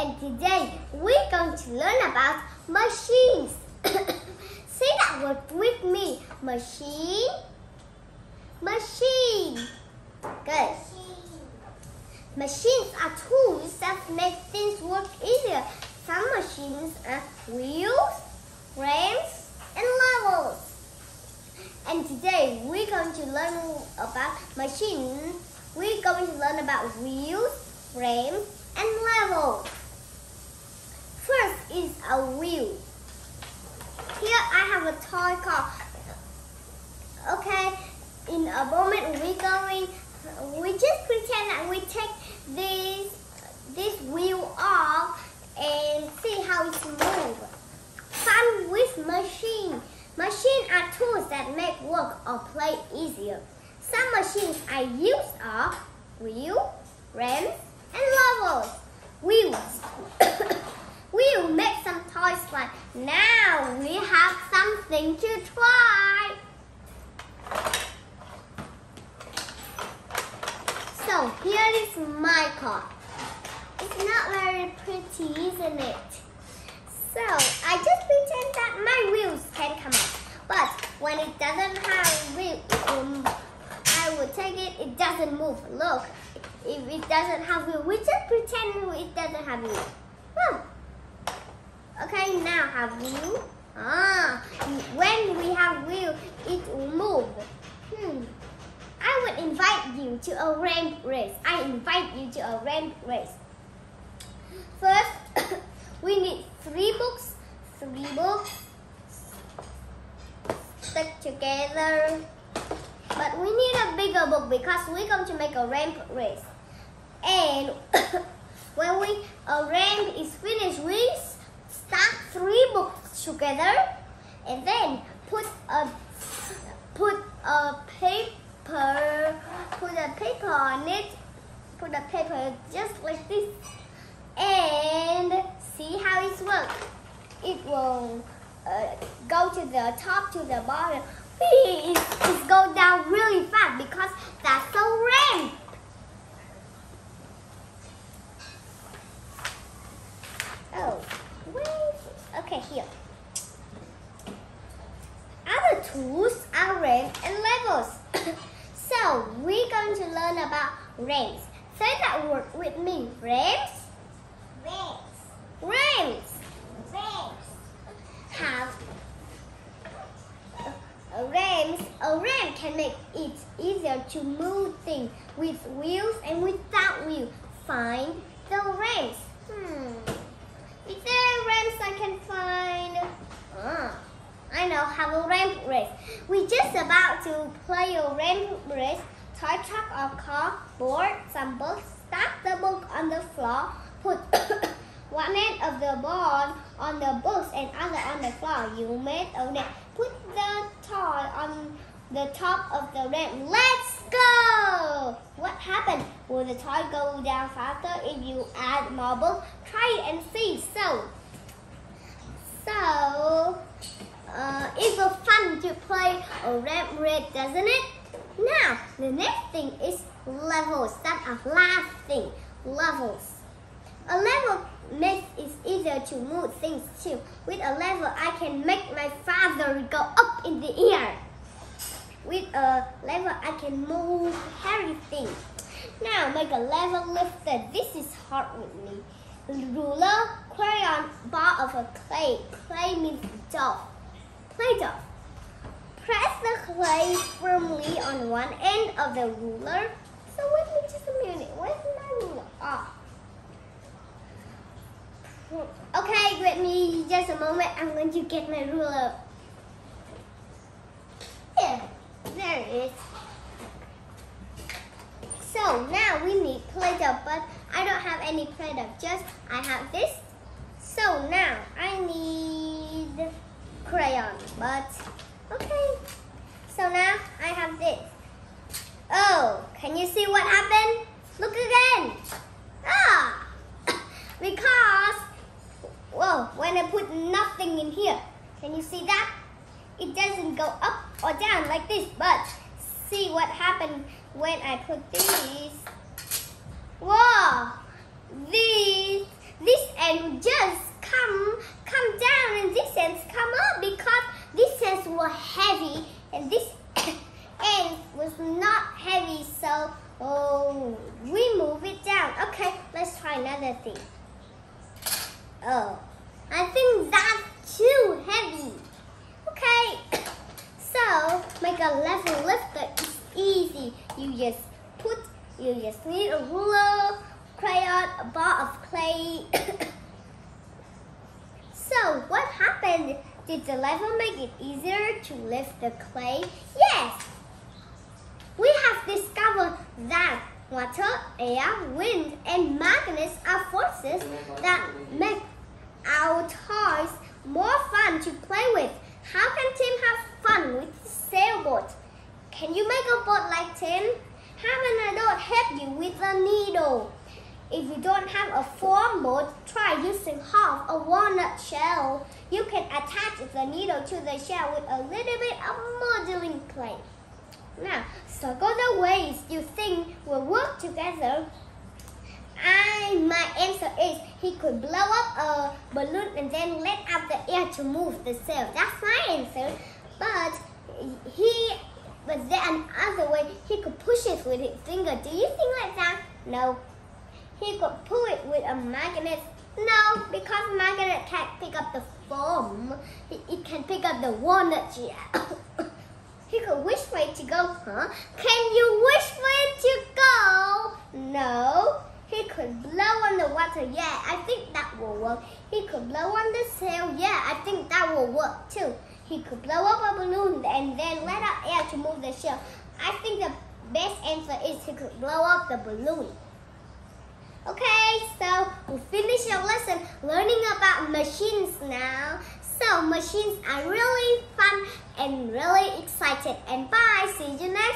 and today we're going to learn about machines. Say that word with me. Machine. Machine. Good. Machines are tools that make things work easier. Some machines are wheels, frames, and levels. And today we're going to learn about machines. We're going to learn about wheels, frames, and levels. First is a wheel. Here I have a toy car. Okay, in a moment we just pretend that we take this wheel off and see how it's moved. Fun with machine. Machines are tools that make work or play easier. Some machines I use are wheel, frames, and levels. Wheels. We'll make some toys fly. Now we have something to try. So here is my car. It's not very pretty, isn't it? So I just pretend that my wheels can come out. But when it doesn't have wheels, I will take it, it doesn't move. Look, if it doesn't have wheels, we just pretend it doesn't have wheels. Oh. Okay, now have wheel. When we have wheel, it will move. I would invite you to a ramp race. I invite you to a ramp race. First, we need 3 books. 3 books. Stick together. But we need a bigger book because we're going to make a ramp race. And when a ramp is finished, we stack 3 books together, and then put a paper on it. Put a paper just like this, and see how it works. It will go to the top, to the bottom. It goes down really fast because that's a ramp. Oh, wait. Okay, here. Other tools are ramps and levels. So we're going to learn about ramps. Say that word with me. Ramps. Ramps. Ramps. Ramps. Have a ramp can make it easier to move things with wheels and without wheels. Find the ramps. Is there ramps I can find? I know, have a ramp race. We're just about to play a ramp race. Toy truck or car, board, some books. Stack the book on the floor. Put one end of the board on the books and other on the floor. You made a ramp. Put the toy on the top of the ramp. Let's go! What happened? Will the toy go down faster if you add more books? Try it and see. It was fun to play a ramp race, doesn't it? Now, the next thing is levels. That's our last thing. Levels. A level makes it easier to move things too. With a level, I can make my father go up in the air. With a level, I can move heavy things. Now, make a level lifter. This is hard with me. Ruler, crayon, bar of a clay. Clay means dough. Play dough. Press the clay firmly on one end of the ruler. So wait me just a minute. Where's my ruler? Okay, wait me just a moment. I'm going to get my ruler. Yeah, there it is. So now we need Play-Doh, but I don't have any Play-Doh. Just I have this. So now I need crayon, but okay. So now I have this. Oh, can you see what happened? Look again. Because when I put nothing in here, can you see that? It doesn't go up or down like this, but see what happened when I put these. Whoa! This velocity. Oh, I think that's too heavy. Okay, so make a level lifter. It's easy. You just need a ruler, crayon, a bar of clay. So what happened? Did the level make it easier to lift the clay? Yes! We have discovered that water, air, wind, and magnets are forces that make our toys more fun to play with. How can Tim have fun with the sailboat? Can you make a boat like Tim? Have an adult help you with a needle. If you don't have a foam boat, try using half a walnut shell. You can attach the needle to the shell with a little bit of modeling clay. Now, circle the ways you think will work together. My answer is he could blow up a balloon and then let out the air to move the sail. That's my answer. But then another way, he could push it with his finger. Do you think like that? No. He could pull it with a magnet. No, because magnet can't pick up the foam. It can pick up the walnut shell. He could wish for it to go, huh? Can you wish for it to go? No. He could blow on the water. Yeah, I think that will work. He could blow on the sail. Yeah, I think that will work too. He could blow up a balloon and then let out air to move the shell. I think the best answer is he could blow up the balloon. Okay, so we finished our lesson learning about machines now. So machines are really fun and really excited. And bye, see you next